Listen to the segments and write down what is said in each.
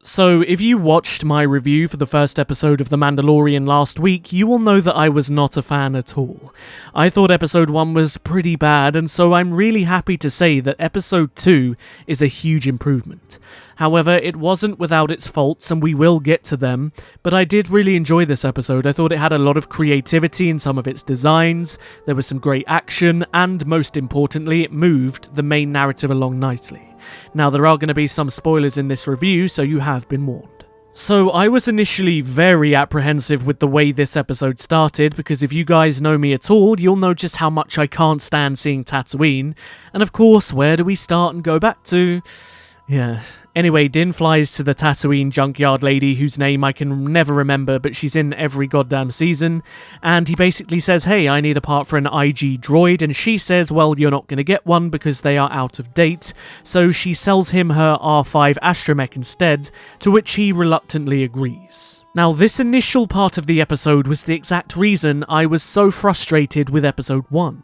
So, if you watched my review for the first episode of The Mandalorian last week, you will know that I was not a fan at all. I thought episode 1 was pretty bad, and so I'm really happy to say that episode 2 is a huge improvement. However, it wasn't without its faults, and we will get to them, but I did really enjoy this episode. I thought it had a lot of creativity in some of its designs, there was some great action, and most importantly, it moved the main narrative along nicely. Now, there are going to be some spoilers in this review, so you have been warned. So, I was initially very apprehensive with the way this episode started, because if you guys know me at all, you'll know just how much I can't stand seeing Tatooine. And of course, where do we start and go back to? Yeah. Anyway, Din flies to the Tatooine junkyard lady, whose name I can never remember, but she's in every goddamn season, and he basically says, hey, I need a part for an IG droid, and she says, well, you're not going to get one because they are out of date, so she sells him her R5 astromech instead, to which he reluctantly agrees. Now, this initial part of the episode was the exact reason I was so frustrated with episode 1.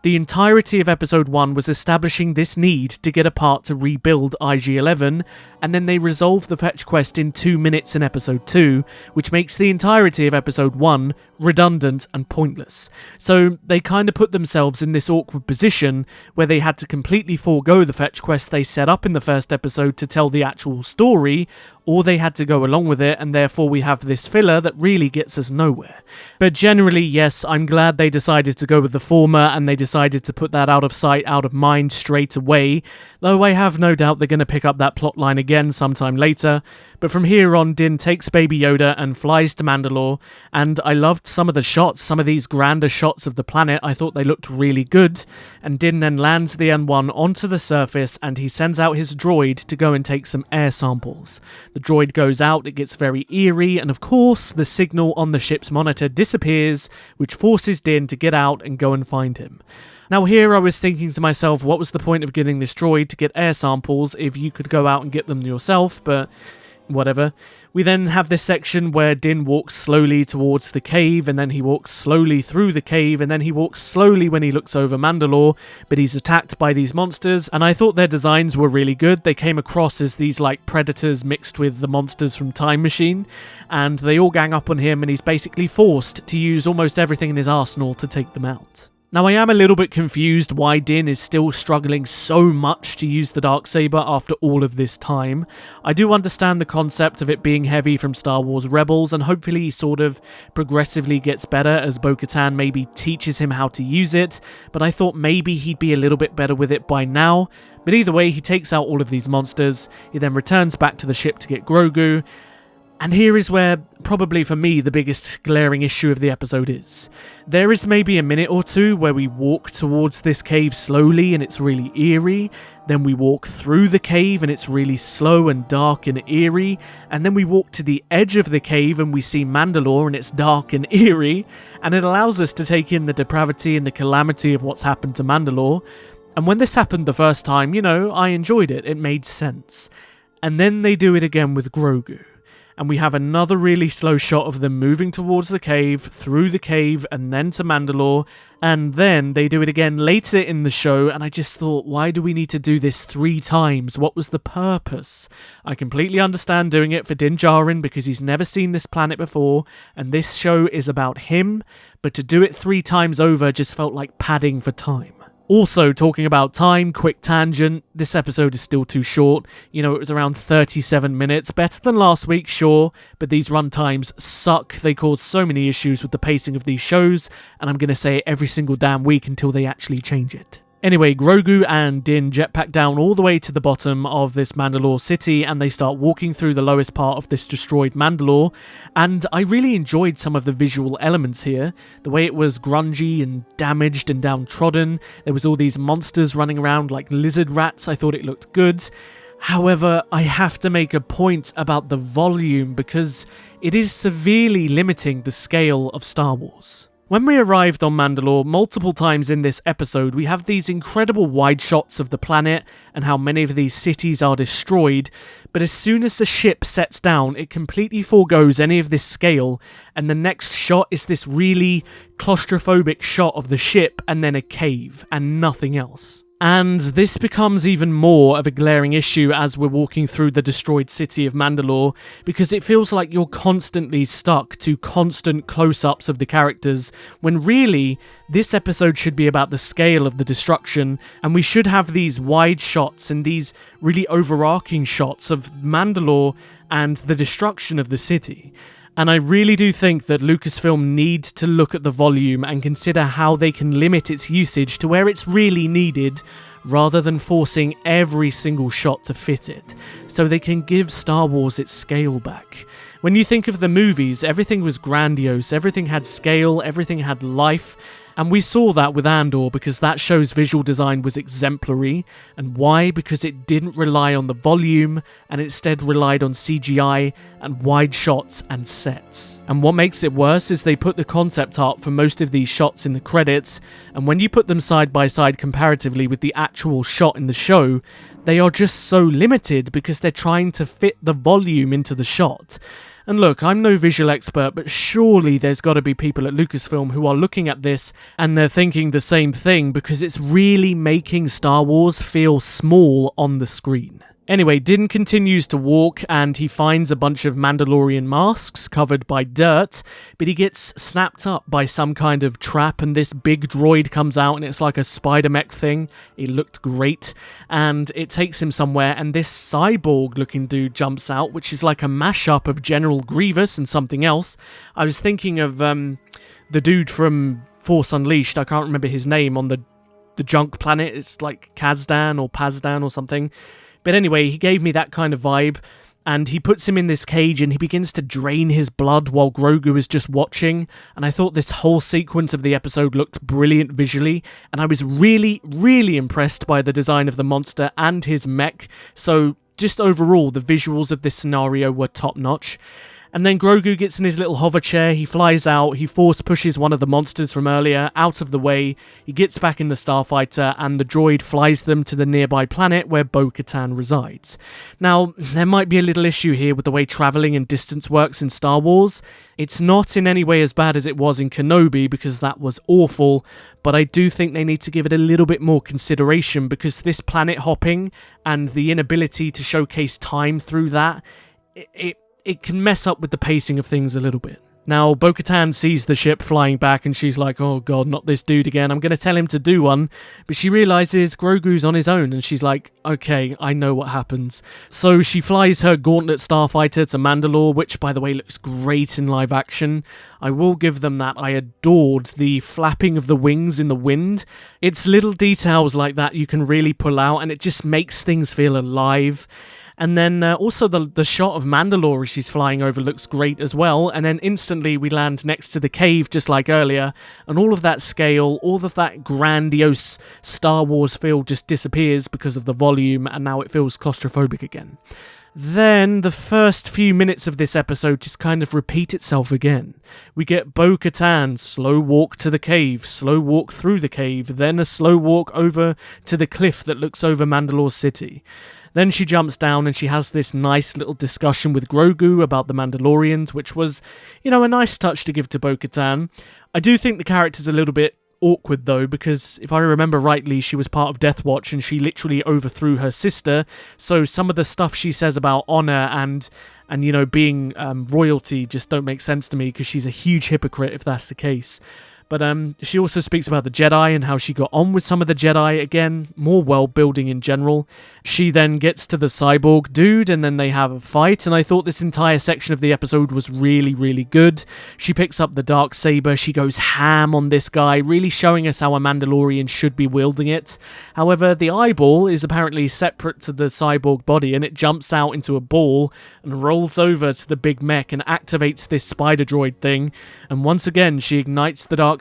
The entirety of episode 1 was establishing this need to get a part to rebuild IG-11, and then they resolve the fetch quest in 2 minutes in episode 2, which makes the entirety of episode 1 redundant and pointless. So they kind of put themselves in this awkward position where they had to completely forego the fetch quest they set up in the first episode to tell the actual story, or they had to go along with it, and therefore we have this filler that really gets us nowhere. But generally, yes, I'm glad they decided to go with the former, and they decided to put that out of sight, out of mind straight away, though I have no doubt they're going to pick up that plotline again sometime later. But from here on, Din takes Baby Yoda and flies to Mandalore, and I loved some of the shots, some of these grander shots of the planet. I thought they looked really good, and Din then lands the N1 onto the surface, and he sends out his droid to go and take some air samples. The droid goes out, it gets very eerie, and of course, the signal on the ship's monitor disappears, which forces Din to get out and go and find him. Now here I was thinking to myself, what was the point of getting this droid to get air samples if you could go out and get them yourself, but whatever. We then have this section where Din walks slowly towards the cave, and then he walks slowly through the cave, and then he walks slowly when he looks over Mandalore, but he's attacked by these monsters, and I thought their designs were really good. They came across as these like predators mixed with the monsters from Time Machine, and they all gang up on him, and he's basically forced to use almost everything in his arsenal to take them out. Now, I am a little bit confused why Din is still struggling so much to use the Darksaber after all of this time. I do understand the concept of it being heavy from Star Wars Rebels, and hopefully he sort of progressively gets better as Bo-Katan maybe teaches him how to use it, but I thought maybe he'd be a little bit better with it by now. But either way, he takes out all of these monsters, he then returns back to the ship to get Grogu, and here is where, probably for me, the biggest glaring issue of the episode is. There is maybe a minute or two where we walk towards this cave slowly and it's really eerie, then we walk through the cave and it's really slow and dark and eerie, and then we walk to the edge of the cave and we see Mandalore and it's dark and eerie, and it allows us to take in the depravity and the calamity of what's happened to Mandalore. And when this happened the first time, you know, I enjoyed it, it made sense. And then they do it again with Grogu. And we have another really slow shot of them moving towards the cave, through the cave, and then to Mandalore, and then they do it again later in the show, and I just thought, why do we need to do this 3 times? What was the purpose? I completely understand doing it for Din Djarin because he's never seen this planet before, and this show is about him, but to do it 3 times over just felt like padding for time. Also, talking about time, quick tangent, this episode is still too short. You know, it was around 37 minutes. Better than last week, sure, but these run times suck. They cause so many issues with the pacing of these shows, and I'm going to say it every single damn week until they actually change it. Anyway, Grogu and Din jetpack down all the way to the bottom of this Mandalore city, and they start walking through the lowest part of this destroyed Mandalore, and I really enjoyed some of the visual elements here. The way it was grungy and damaged and downtrodden, there was all these monsters running around like lizard rats. I thought it looked good. However, I have to make a point about the volume because it is severely limiting the scale of Star Wars. When we arrived on Mandalore multiple times in this episode, we have these incredible wide shots of the planet and how many of these cities are destroyed, but as soon as the ship sets down, it completely forgoes any of this scale, and the next shot is this really claustrophobic shot of the ship and then a cave and nothing else. And this becomes even more of a glaring issue as we're walking through the destroyed city of Mandalore, because it feels like you're constantly stuck to constant close-ups of the characters, when really, this episode should be about the scale of the destruction, and we should have these wide shots and these really overarching shots of Mandalore and the destruction of the city. And I really do think that Lucasfilm need to look at the volume and consider how they can limit its usage to where it's really needed, rather than forcing every single shot to fit it, so they can give Star Wars its scale back. When you think of the movies, everything was grandiose, everything had scale, everything had life, and we saw that with Andor because that show's visual design was exemplary. And why? Because it didn't rely on the volume and instead relied on CGI and wide shots and sets. And what makes it worse is they put the concept art for most of these shots in the credits, and when you put them side by side comparatively with the actual shot in the show, they are just so limited because they're trying to fit the volume into the shot. And look, I'm no visual expert, but surely there's got to be people at Lucasfilm who are looking at this and they're thinking the same thing, because it's really making Star Wars feel small on the screen. Anyway, Din continues to walk and he finds a bunch of Mandalorian masks covered by dirt, but he gets snapped up by some kind of trap, and this big droid comes out and it's like a spider mech thing. It looked great, and it takes him somewhere, and this cyborg looking dude jumps out, which is like a mashup of General Grievous and something else. I was thinking of the dude from Force Unleashed, I can't remember his name, on the junk planet. It's like Kazdan or Pazdan or something. But anyway, he gave me that kind of vibe, and he puts him in this cage and he begins to drain his blood while Grogu is just watching, and I thought this whole sequence of the episode looked brilliant visually, and I was really, really impressed by the design of the monster and his mech, so just overall, the visuals of this scenario were top-notch. And then Grogu gets in his little hover chair, he flies out, he force pushes one of the monsters from earlier out of the way, he gets back in the starfighter, and the droid flies them to the nearby planet where Bo-Katan resides. Now, there might be a little issue here with the way travelling and distance works in Star Wars. It's not in any way as bad as it was in Kenobi, because that was awful, but I do think they need to give it a little bit more consideration, because this planet hopping and the inability to showcase time through that, it can mess up with the pacing of things a little bit. Now, Bo-Katan sees the ship flying back and she's like, oh god, not this dude again, I'm going to tell him to do one. But she realises Grogu's on his own and she's like, okay, I know what happens. So she flies her Gauntlet starfighter to Mandalore, which by the way looks great in live action. I will give them that. I adored the flapping of the wings in the wind. It's little details like that you can really pull out, and it just makes things feel alive. And then also the shot of Mandalore as she's flying over looks great as well. And then instantly we land next to the cave just like earlier. And all of that scale, all of that grandiose Star Wars feel just disappears because of the volume. And now it feels claustrophobic again. Then the first few minutes of this episode just kind of repeat itself again. We get Bo-Katan, slow walk to the cave, slow walk through the cave, then a slow walk over to the cliff that looks over Mandalore City. Then she jumps down and she has this nice little discussion with Grogu about the Mandalorians, which was, a nice touch to give to Bo-Katan. I do think the character's a little bit awkward though, because if I remember rightly, she was part of Death Watch and she literally overthrew her sister. So some of the stuff she says about honor and being royalty just don't make sense to me, because she's a huge hypocrite if that's the case. But she also speaks about the Jedi and how she got on with some of the Jedi. Again, more world building in general. She then gets to the cyborg dude and then they have a fight. And I thought this entire section of the episode was really, really good. She picks up the Darksaber. She goes ham on this guy, really showing us how a Mandalorian should be wielding it. However, the eyeball is apparently separate to the cyborg body, and it jumps out into a ball and rolls over to the big mech and activates this spider droid thing. And once again, she ignites the Darksaber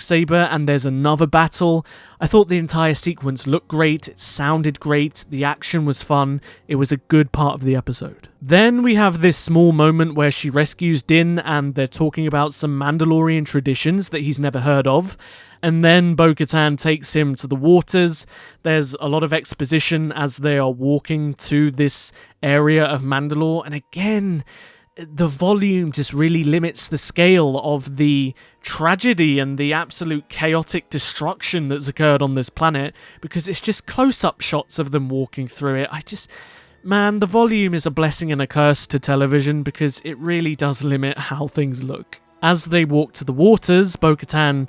and there's another battle. I thought the entire sequence looked great, it sounded great, the action was fun, it was a good part of the episode. Then we have this small moment where she rescues Din and they're talking about some Mandalorian traditions that he's never heard of. And then Bo-Katan takes him to the waters. There's a lot of exposition as they are walking to this area of Mandalore. And again, the volume just really limits the scale of the tragedy and the absolute chaotic destruction that's occurred on this planet, because it's just close-up shots of them walking through it. Man, the volume is a blessing and a curse to television, because it really does limit how things look. As they walk to the waters, Bo-Katan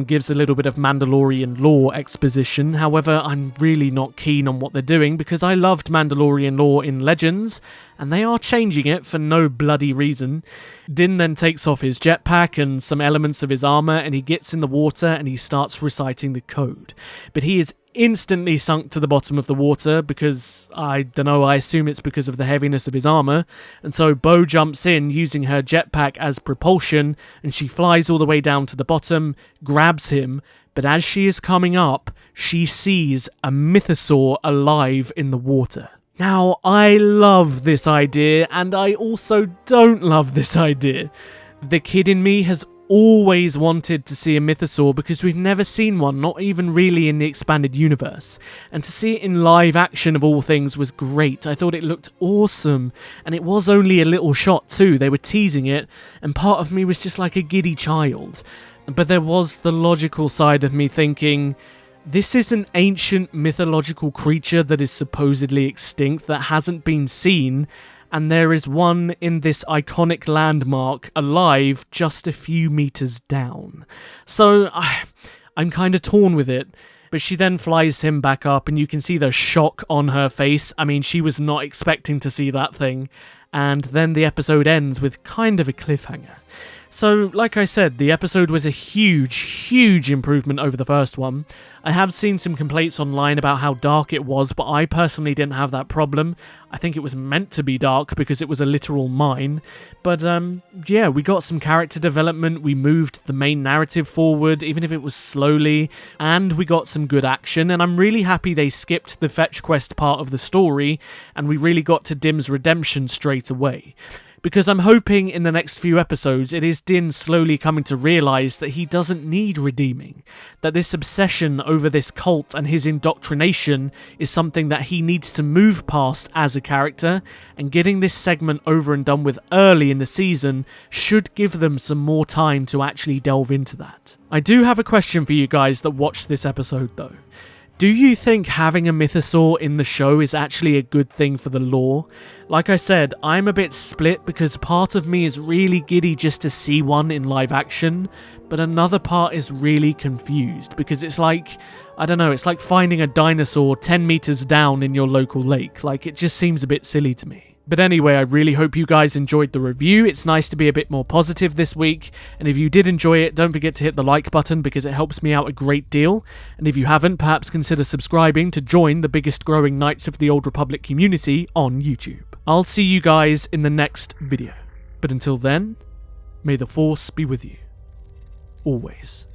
gives a little bit of Mandalorian lore exposition. However, I'm really not keen on what they're doing, because I loved Mandalorian lore in Legends, and they are changing it for no bloody reason. Din then takes off his jetpack and some elements of his armor, and he gets in the water and he starts reciting the code. But he is instantly sunk to the bottom of the water, because, I don't know, I assume it's because of the heaviness of his armor, and so Bo jumps in using her jetpack as propulsion, and she flies all the way down to the bottom, grabs him, but as she is coming up, she sees a mythosaur alive in the water. Now, I love this idea, and I also don't love this idea. The kid in me has always wanted to see a mythosaur, because we've never seen one, not even really in the expanded universe, and to see it in live action of all things was great. I thought it looked awesome, and it was only a little shot too. They were teasing it, and part of me was just like a giddy child. But there was the logical side of me thinking, this is an ancient mythological creature that is supposedly extinct, that hasn't been seen, and there is one in this iconic landmark alive just a few meters down. So I'm kind of torn with it. But she then flies him back up, and you can see the shock on her face. I mean, she was not expecting to see that thing. And then the episode ends with kind of a cliffhanger. So, like I said, the episode was a huge improvement over the first one. I have seen some complaints online about how dark it was, but I personally didn't have that problem. I think it was meant to be dark because it was a literal mine. But, yeah, we got some character development, we moved the main narrative forward, even if it was slowly, and we got some good action, and I'm really happy they skipped the fetch quest part of the story, and we really got to Dim's redemption straight away. Because I'm hoping in the next few episodes it is Din slowly coming to realise that he doesn't need redeeming, that this obsession over this cult and his indoctrination is something that he needs to move past as a character, and getting this segment over and done with early in the season should give them some more time to actually delve into that. I do have a question for you guys that watched this episode though. Do you think having a mythosaur in the show is actually a good thing for the lore? Like I said, I'm a bit split because part of me is really giddy just to see one in live action, but another part is really confused because it's like, I don't know, it's like finding a dinosaur 10 meters down in your local lake. Like, it just seems a bit silly to me. But anyway, I really hope you guys enjoyed the review. It's nice to be a bit more positive this week. And if you did enjoy it, don't forget to hit the like button because it helps me out a great deal. And if you haven't, perhaps consider subscribing to join the biggest growing Knights of the Old Republic community on YouTube. I'll see you guys in the next video. But until then, may the Force be with you. Always.